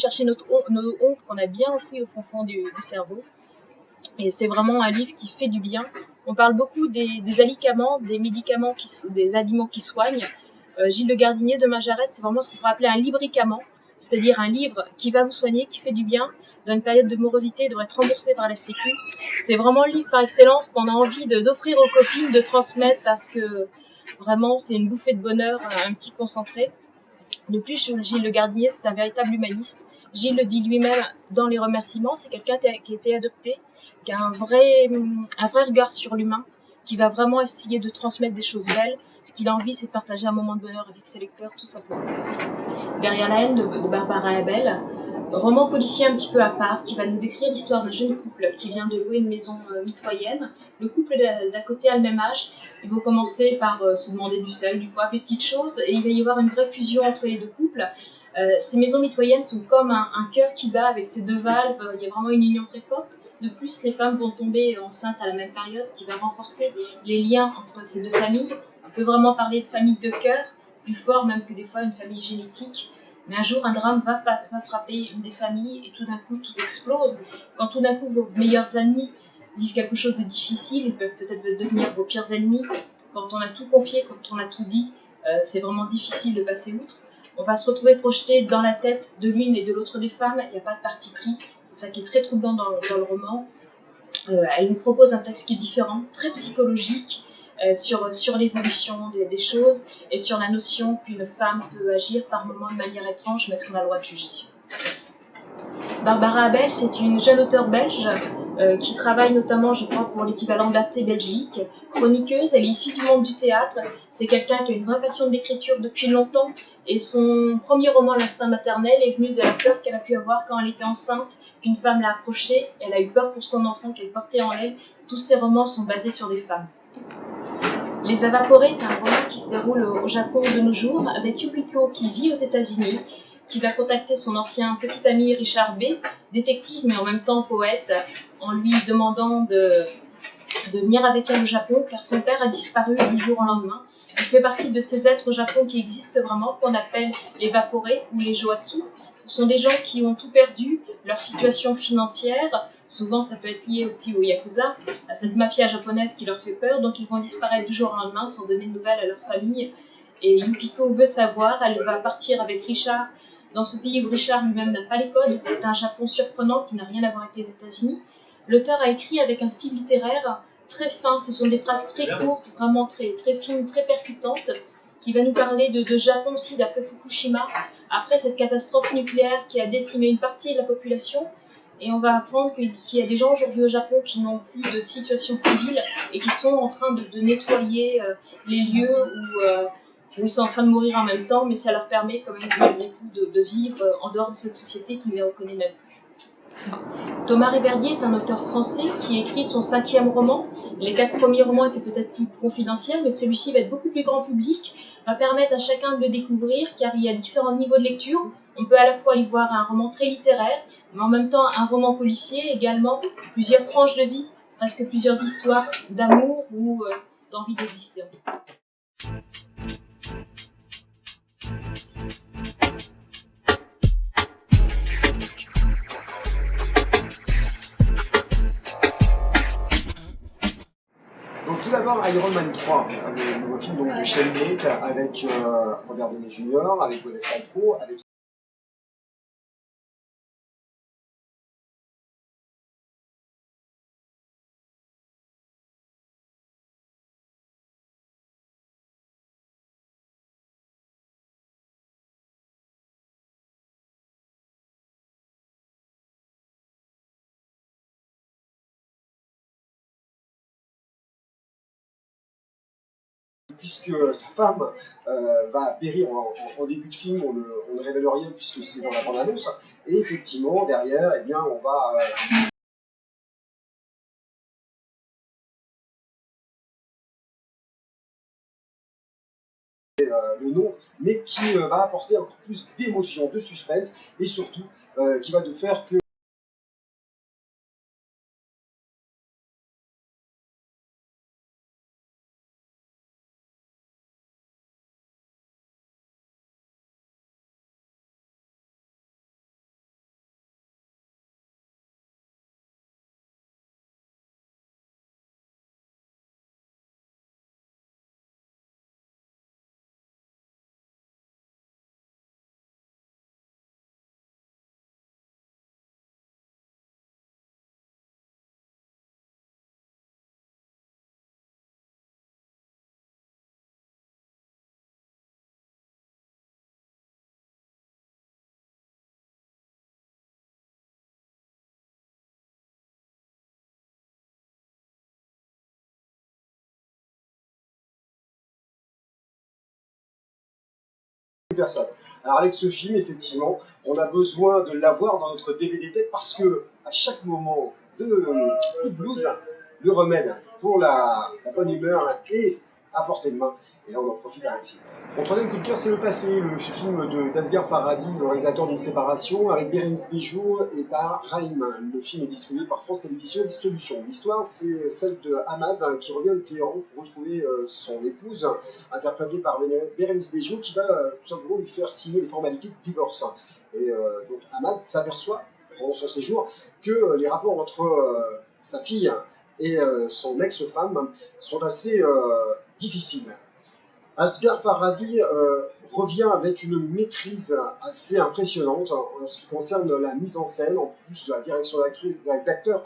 chercher nos hontes qu'on a bien enfouies au fond du cerveau. Et c'est vraiment un livre qui fait du bien. On parle beaucoup des alicaments, des médicaments, des aliments qui soignent. Gilles Le Gardinier de Majaret, c'est vraiment ce qu'on pourrait appeler un libricament, c'est-à-dire un livre qui va vous soigner, qui fait du bien. Dans une période de morosité, il devrait être remboursé par la Sécu. C'est vraiment le livre par excellence qu'on a envie d'offrir aux copines, de transmettre, parce que vraiment c'est une bouffée de bonheur, un petit concentré. De plus, Gilles Le Gardinier, c'est un véritable humaniste. Gilles le dit lui-même dans les remerciements, c'est quelqu'un qui a été adopté, qui a un vrai regard sur l'humain, qui va vraiment essayer de transmettre des choses belles. Ce qu'il a envie, c'est de partager un moment de bonheur avec ses lecteurs, tout simplement. Derrière la haine de Barbara Abel, roman policier un petit peu à part, qui va nous décrire l'histoire d'un jeune couple qui vient de louer une maison mitoyenne. Le couple d'à côté a le même âge. Ils vont commencer par se demander du sel, du poivre, des petites choses, et il va y avoir une vraie fusion entre les deux couples. Ces maisons mitoyennes sont comme un cœur qui bat avec ses deux valves. Il y a vraiment une union très forte. De plus, les femmes vont tomber enceintes à la même période, ce qui va renforcer les liens entre ces deux familles. On peut vraiment parler de famille de cœur, plus fort même que des fois une famille génétique. Mais un jour, un drame va frapper une des familles et tout d'un coup, tout explose. Quand tout d'un coup, vos meilleurs amis vivent quelque chose de difficile, ils peuvent peut-être devenir vos pires ennemis. Quand on a tout confié, quand on a tout dit, c'est vraiment difficile de passer outre. On va se retrouver projeté dans la tête de l'une et de l'autre des femmes. Il n'y a pas de parti pris. C'est ça qui est très troublant dans le roman. Elle nous propose un texte qui est différent, très psychologique, sur l'évolution des choses et sur la notion qu'une femme peut agir par moments de manière étrange, mais est-ce qu'on a le droit de juger ? Barbara Abel, c'est une jeune auteure belge qui travaille notamment, je crois, pour l'équivalent d'Arte Belgique. Chroniqueuse, elle est issue du monde du théâtre. C'est quelqu'un qui a une vraie passion de l'écriture depuis longtemps. Et son premier roman, L'instinct maternel, est venu de la peur qu'elle a pu avoir quand elle était enceinte, qu'une femme l'a approchée. Elle a eu peur pour son enfant qu'elle portait en elle. Tous ses romans sont basés sur des femmes. Les Évaporés est un roman qui se déroule au Japon de nos jours, avec Yukiko qui vit aux États-Unis, qui va contacter son ancien petit ami Richard B., détective mais en même temps poète, en lui demandant de venir avec elle au Japon, car son père a disparu du jour au lendemain. Il fait partie de ces êtres au Japon qui existent vraiment, qu'on appelle les Évaporés ou les Joatsu. Ce sont des gens qui ont tout perdu, leur situation financière. Souvent, ça peut être lié aussi au Yakuza, à cette mafia japonaise qui leur fait peur. Donc, ils vont disparaître du jour au lendemain sans donner de nouvelles à leur famille. Et Yukiko veut savoir. Elle va partir avec Richard dans ce pays où Richard lui-même n'a pas les codes. C'est un Japon surprenant qui n'a rien à voir avec les États-Unis. L'auteur a écrit avec un style littéraire très fin. Ce sont des phrases très courtes, vraiment très, très fines, très percutantes, qui va nous parler de Japon aussi, d'après Fukushima, après cette catastrophe nucléaire qui a décimé une partie de la population. Et on va apprendre qu'il y a des gens aujourd'hui au Japon qui n'ont plus de situation civile et qui sont en train de nettoyer les lieux où ils sont en train de mourir en même temps, mais ça leur permet quand même malgré tout de vivre en dehors de cette société qui ne les reconnaît même plus. Thomas Réverdier est un auteur français qui écrit son 5e roman. Les 4 premiers romans étaient peut-être plus confidentiels, mais celui-ci va être beaucoup plus grand public, va permettre à chacun de le découvrir, car il y a différents niveaux de lecture. On peut à la fois y voir un roman très littéraire, mais en même temps un roman policier, également plusieurs tranches de vie, presque plusieurs histoires d'amour ou d'envie d'exister. Donc tout d'abord Iron Man 3, le nouveau film donc, de Shane Black avec Robert Downey Jr., avec Gwyneth Paltrow, avec puisque sa femme va périr en début de film, on ne révèle rien puisque c'est dans la bande-annonce, et effectivement derrière, eh bien, on va le nom, mais qui va apporter encore plus d'émotion, de suspense, et surtout qui va de faire que personne. Alors avec ce film, effectivement, on a besoin de l'avoir dans notre DVD tête parce que à chaque moment de coup de blues, le remède pour la bonne humeur est à portée de main. Et là, on en profite à l'excès. Mon troisième coup de cœur, c'est Le Passé, le film d'Asghar Farhadi, le réalisateur d'une séparation, avec Bérénice Bejo et Tahar Rahim. Le film est distribué par France Télévisions Distribution. L'histoire, c'est celle de Ahmad qui revient de Téhéran pour retrouver son épouse, interprétée par Bérénice Bejo, qui va tout simplement lui faire signer les formalités de divorce. Et donc Ahmad s'aperçoit, pendant son séjour, que les rapports entre sa fille et son ex-femme sont assez difficiles. Asghar Farhadi revient avec une maîtrise assez impressionnante en ce qui concerne la mise en scène, en plus de la direction d'acteur,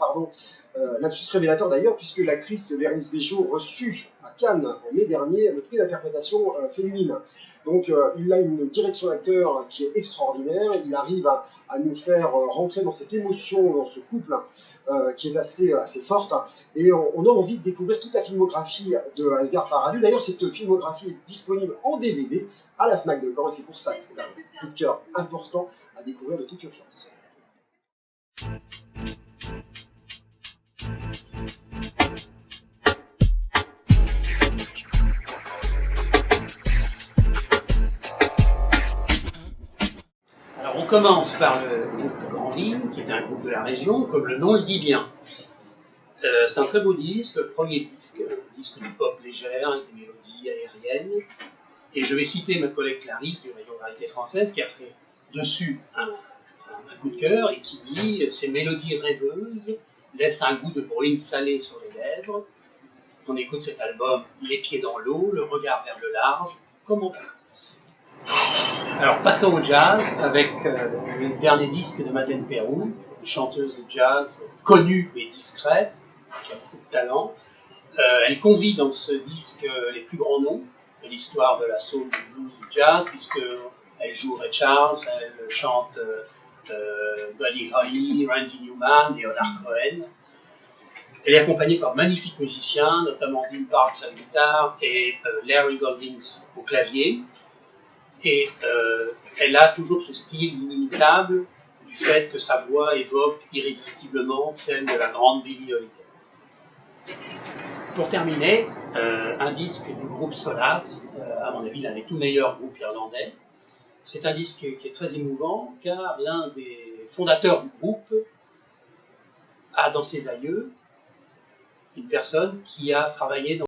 lapsus révélateur d'ailleurs, puisque l'actrice Bérénice Bejo reçut à Cannes en mai dernier le prix d'interprétation féminine. Donc il a une direction d'acteur qui est extraordinaire, il arrive à nous faire rentrer dans cette émotion, dans ce couple qui est assez forte, et on a envie de découvrir toute la filmographie de Asghar Farhadi. D'ailleurs, cette filmographie est disponible en DVD à la Fnac de Caen, et c'est pour ça que c'est un coup de cœur important à découvrir de toute urgence. Alors on commence par le groupe Granville, qui est un groupe de la région, comme le nom le dit bien. C'est un très beau disque, le premier disque, un disque de pop légère, avec des mélodies aériennes. Et je vais citer ma collègue Clarisse du rayon Variété Française, qui a fait dessus un coup de cœur et qui dit « Ces mélodies rêveuses laissent un goût de bruine salée sur les lèvres. On écoute cet album les pieds dans l'eau, le regard vers le large, comme en vacances. » Alors passons au jazz avec le dernier disque de Madeleine Peyroux, une chanteuse de jazz connue et discrète, qui a beaucoup de talent. Elle convie dans ce disque les plus grands noms de l'histoire de la soul, du blues, du jazz, puisqu'elle joue Ray Charles, elle chante Buddy Holly, Randy Newman, Leonard Cohen. Elle est accompagnée par magnifiques musiciens, notamment Dean Parks à la guitare et Larry Goldings au clavier. Et elle a toujours ce style inimitable du fait que sa voix évoque irrésistiblement celle de la grande Billie Holiday. Pour terminer, un disque du groupe Solace, à mon avis l'un des tout meilleurs groupes irlandais. C'est un disque qui est très émouvant car l'un des fondateurs du groupe a dans ses aïeux une personne qui a travaillé dans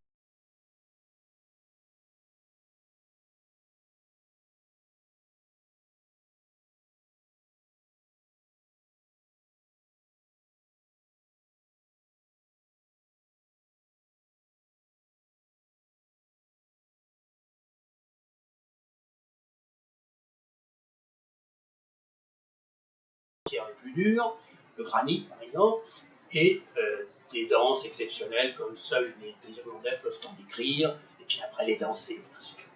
pierre les plus dures, le granit par exemple, et des danses exceptionnelles comme seuls les Irlandais peuvent en décrire, et puis après les danser bien sûr.